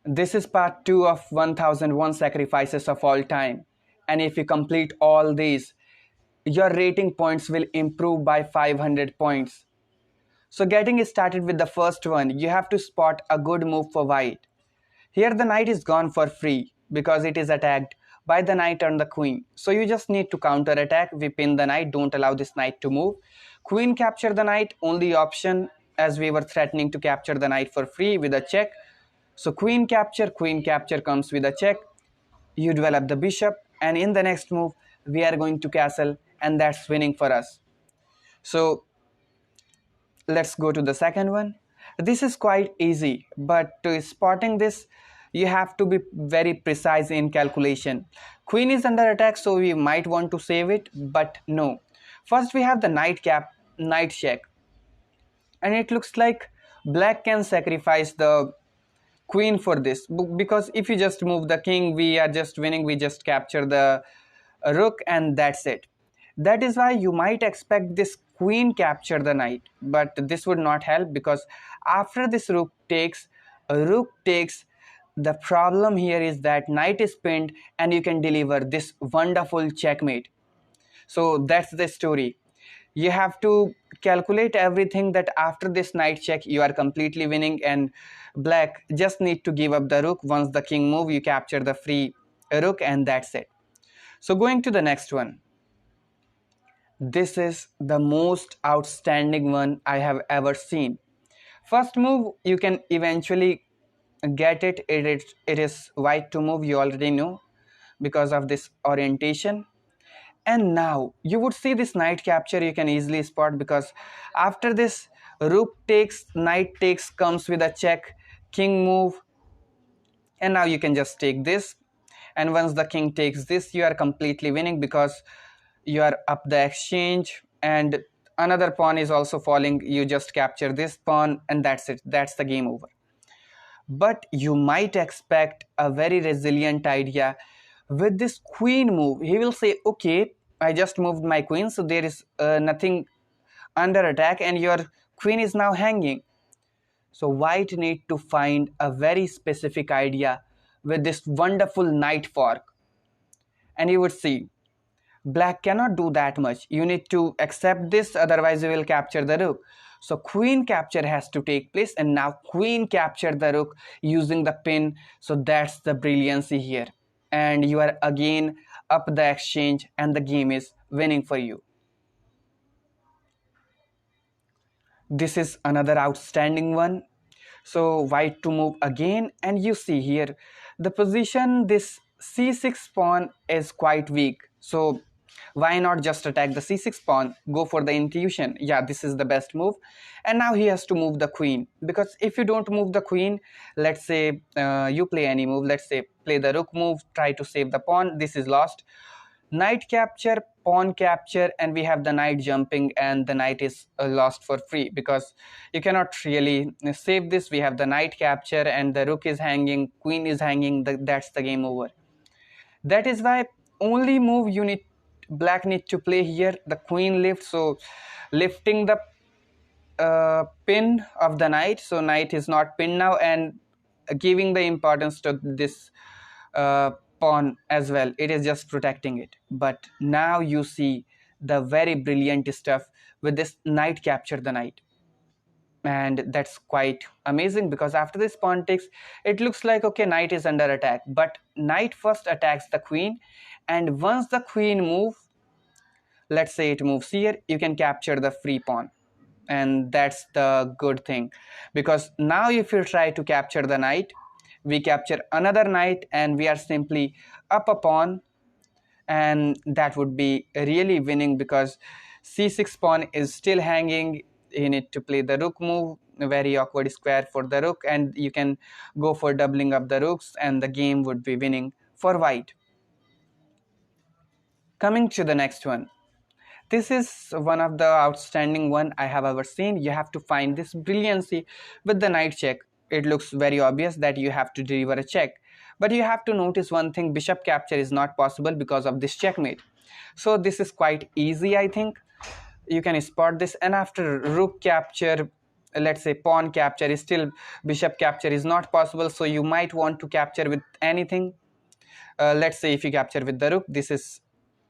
This is part 2 of 1001 sacrifices of all time. And if you complete all these, your rating points will improve by 500 points. So getting started with the first one, you have to spot a good move for white. Here the knight is gone for free because it is attacked by the knight and the queen. So you just need to counter attack. We pin the knight, don't allow this knight to move. Queen capture the knight, only option, as we were threatening to capture the knight for free with a check. So queen capture comes with a check. You develop the bishop, and in the next move we are going to castle, and that's winning for us. So let's go to the second one. This is quite easy, but to spotting this you have to be very precise in calculation. Queen is under attack, so we might want to save it, but no. First we have the knight check, and it looks like black can sacrifice the queen for this, because if you just move the king, we are just winning. We just capture the rook and that's it. That is why you might expect this queen capture the knight, but this would not help, because after this rook takes, the problem here is that knight is pinned and you can deliver this wonderful checkmate. So that's the story. You have to calculate everything, that after this knight check you are completely winning, and black just need to give up the rook. Once the king move, you capture the free rook, and that's it. So going to the next one. This is the most outstanding one I have ever seen. First move you can eventually get it. It is white to move, you already know, because of this orientation. And now you would see this knight capture, you can easily spot, because after this rook takes, knight takes comes with a check, king move, and now you can just take this. And once the king takes this, you are completely winning, because you are up the exchange and another pawn is also falling. You just capture this pawn and that's it. That's the game over. But you might expect a very resilient idea with this queen move. He will say, okay, I just moved my queen, so there is nothing under attack, and your queen is now hanging. So white need to find a very specific idea with this wonderful knight fork, and you would see black cannot do that much. You need to accept this, otherwise you will capture the rook. So queen capture has to take place, and now queen capture the rook using the pin. So that's the brilliancy here, and you are again up the exchange and the game is winning for you. This is another outstanding one. So white to move again, and you see here the position, this c6 pawn is quite weak. So why not just attack the c6 pawn, go for the intuition. Yeah, this is the best move. And now he has to move the queen, because if you don't move the queen, let's say you play any move, let's say play the rook move, try to save the pawn, this is lost. Knight capture, pawn capture, and we have the knight jumping, and the knight is lost for free, because you cannot really save this. We have the knight capture and the rook is hanging, queen is hanging, that's the game over. That is why only move you need, black need to play here, the queen lift. So lifting the pin of the knight, so knight is not pinned now, and giving the importance to this pawn as well. It is just protecting it. But now you see the very brilliant stuff with this knight capture the knight, and that's quite amazing, because after this pawn takes, it looks like okay, knight is under attack, but knight first attacks the queen, and once the queen move, let's say it moves here, you can capture the free pawn. And that's the good thing, because now if you try to capture the knight, we capture another knight and we are simply up a pawn, and that would be really winning, because c6 pawn is still hanging. You need to play the rook move, a very awkward square for the rook, and you can go for doubling up the rooks, and the game would be winning for white. Coming to the next one. This is one of the outstanding one I have ever seen. You have to find this brilliancy with the knight check. It looks very obvious that you have to deliver a check, but you have to notice one thing: bishop capture is not possible because of this checkmate. So this is quite easy, I think. You can spot this, and after rook capture, let's say pawn capture is still, bishop capture is not possible, so you might want to capture with anything. Let's say if you capture with the rook, this is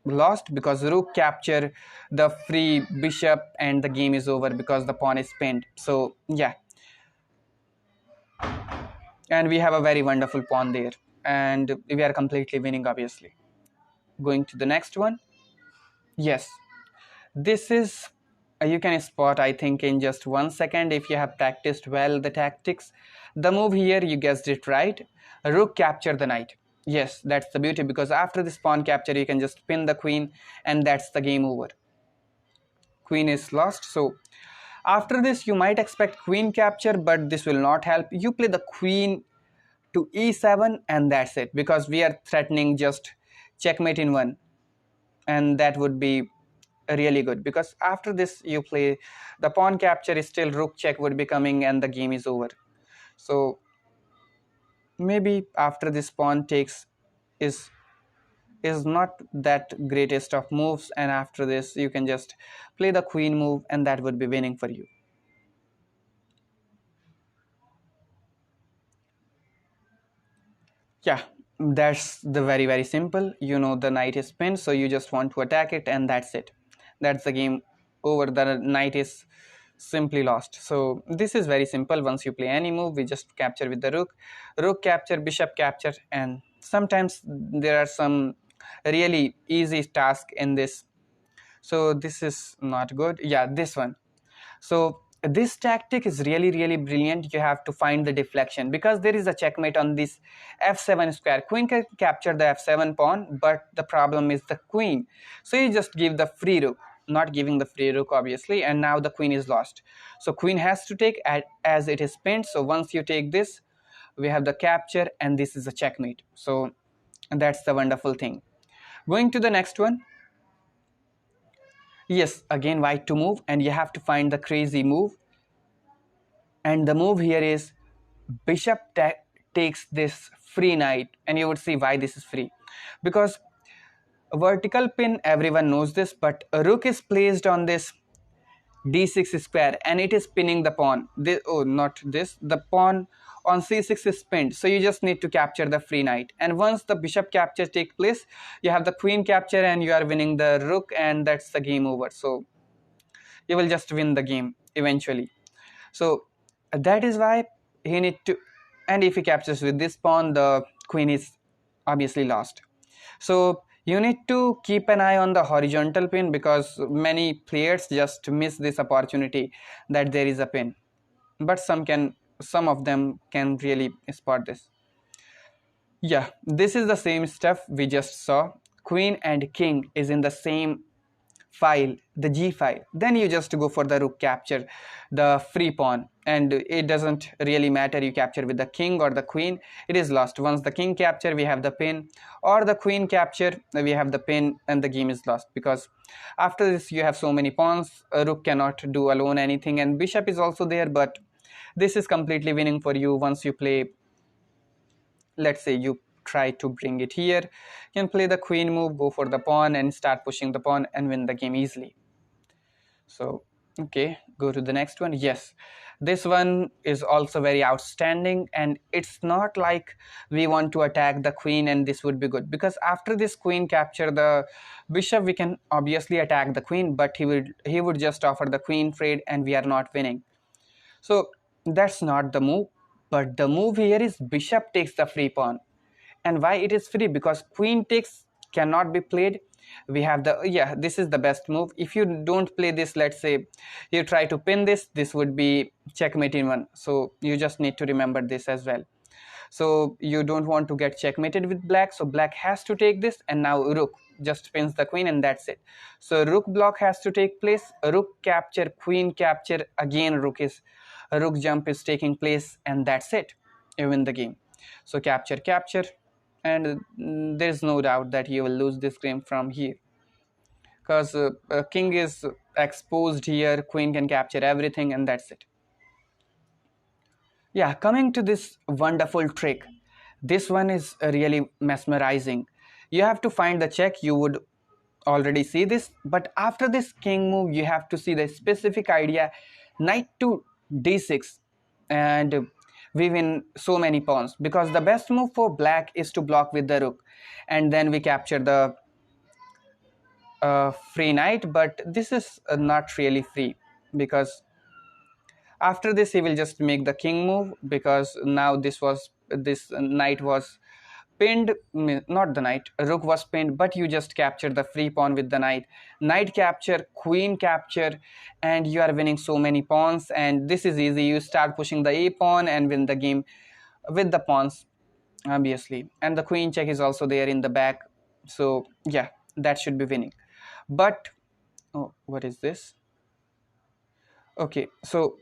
lost because rook capture the free bishop and the game is over because the pawn is pinned. So yeah, and we have a very wonderful pawn there, and we are completely winning obviously. Going to the next one. Yes, this is you can spot I think in just 1 second if you have practiced well the tactics. The move here, you guessed it right, rook capture the knight. Yes, that's the beauty, because after this pawn capture you can just pin the queen and that's the game over. Queen is lost. So after this you might expect queen capture, but this will not help. You play the queen to e7 and that's it, because we are threatening just checkmate in one, and that would be really good, because after this you play the pawn capture is still rook check would be coming and the game is over. So maybe after this pawn takes is not that greatest of moves, and after this you can just play the queen move and that would be winning for you. Yeah, that's the very simple. You know the knight is pinned, so you just want to attack it and that's it. That's the game over. The knight is simply lost. So this is very simple. Once you play any move, we just capture with the rook capture, bishop capture, and sometimes there are some really easy task in this. So this is not good. Yeah, this one. So this tactic is really brilliant. You have to find the deflection, because there is a checkmate on this f7 square. Queen can capture the f7 pawn, but the problem is the queen. So you just give the free rook, not giving the free rook obviously, and now the queen is lost. So queen has to take as it is pinned. So once you take this, we have the capture and this is a checkmate. So that's the wonderful thing. Going to the next one. Yes, again white to move, and you have to find the crazy move. And the move here is bishop takes this free knight, and you would see why this is free, because a vertical pin, everyone knows this, but a rook is placed on this d6 square and it is pinning the pawn. This, oh not this, the pawn on c6 is pinned, so you just need to capture the free knight, and once the bishop capture takes place, you have the queen capture and you are winning the rook, and that's the game over. So you will just win the game eventually. So that is why he need to, and if he captures with this pawn, the queen is obviously lost. So you need to keep an eye on the horizontal pin, because many players just miss this opportunity that there is a pin, but some of them can really spot this. Yeah, this is the same stuff we just saw. Queen and king is in the same file, the G file. Then you just go for the rook capture, the free pawn, and it doesn't really matter you capture with the king or the queen, it is lost. Once the king capture, we have the pin, or the queen capture, we have the pin, and the game is lost, because after this you have so many pawns, a rook cannot do alone anything, and bishop is also there, but this is completely winning for you. Once you play, let's say you try to bring it here, you can play the queen move, go for the pawn and start pushing the pawn and win the game easily. So okay, go to the next one. Yes, this one is also very outstanding, and it's not like we want to attack the queen and this would be good, because after this queen capture the bishop, we can obviously attack the queen, but he would just offer the queen trade and we are not winning. So that's not the move, but the move here is bishop takes the free pawn. And why it is free? Because queen takes cannot be played. We have the, yeah, this is the best move. If you don't play this, let's say you try to pin this would be checkmate in one. So you just need to remember this as well. So you don't want to get checkmated with black, so black has to take this, and now rook just pins the queen and that's it. So rook block has to take place, rook capture, queen capture, again rook jump is taking place, and that's it, you win the game. So capture, and there's no doubt that you will lose this game from here, because king is exposed here, queen can capture everything, and that's it. Yeah, coming to this wonderful trick, this one is really mesmerizing. You have to find the check, you would already see this, but after this king move you have to see the specific idea, knight to d6, and we win so many pawns, because the best move for black is to block with the rook, and then we capture the free knight. But this is not really free, because after this he will just make the king move, because now this knight was pinned. Not the knight, rook was pinned, but you just capture the free pawn with the knight. Knight capture, queen capture, and you are winning so many pawns. And this is easy, you start pushing the a pawn and win the game with the pawns, obviously. And the queen check is also there in the back, so yeah, that should be winning. But oh, what is this? Okay, so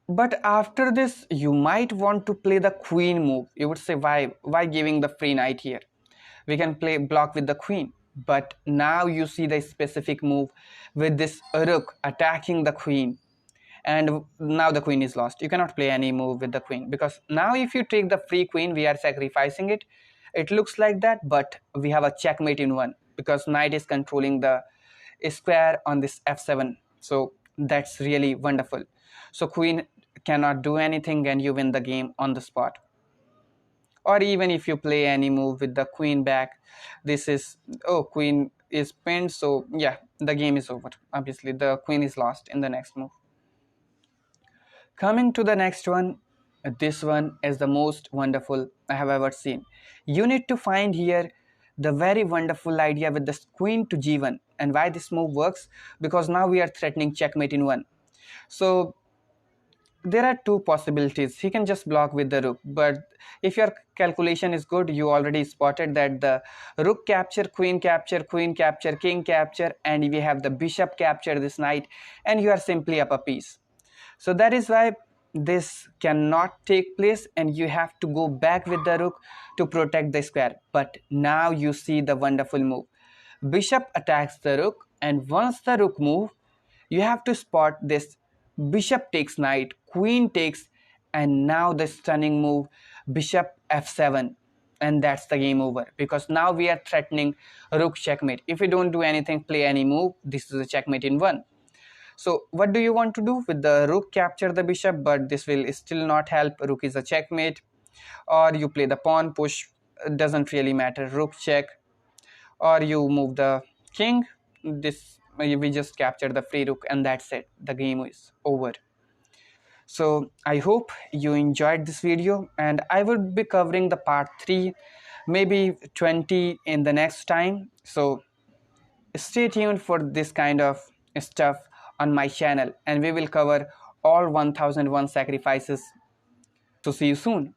but after this you might want to play the queen move. You would say, why giving the free knight here? We can play block with the queen. But now you see the specific move with this rook attacking the queen, and now the queen is lost. You cannot play any move with the queen, because now if you take the free queen, we are sacrificing it. It looks like that, but we have a checkmate in one, because knight is controlling the square on this f7. So that's really wonderful. So queen cannot do anything, and you win the game on the spot. Or even if you play any move with the queen back, this is, oh, queen is pinned, so yeah, the game is over. Obviously the queen is lost in the next move. Coming to the next one, this one is the most wonderful I have ever seen. You need to find here the very wonderful idea with the queen to g1. And why this move works? Because now we are threatening checkmate in one. So there are two possibilities. He can just block with the rook, but if your calculation is good, you already spotted that the rook capture, queen capture, king capture, and we have the bishop capture this knight, and you are simply up a piece. So that is why this cannot take place, and you have to go back with the rook to protect the square. But now you see the wonderful move. Bishop attacks the rook, and once the rook move, you have to spot this bishop takes knight, queen takes, and now the stunning move bishop f7, and that's the game over, because now we are threatening rook checkmate. If you don't do anything, play any move, this is a checkmate in one. So what do you want to do with the rook? Capture the bishop, but this will still not help. Rook is a checkmate. Or you play the pawn push, doesn't really matter, rook check. Or you move the king, this we just capture the free rook, and that's it, the game is over. So I hope you enjoyed this video, and I will be covering the part 3, maybe 20 in the next time. So stay tuned for this kind of stuff on my channel, and we will cover all 1001 sacrifices. So see you soon.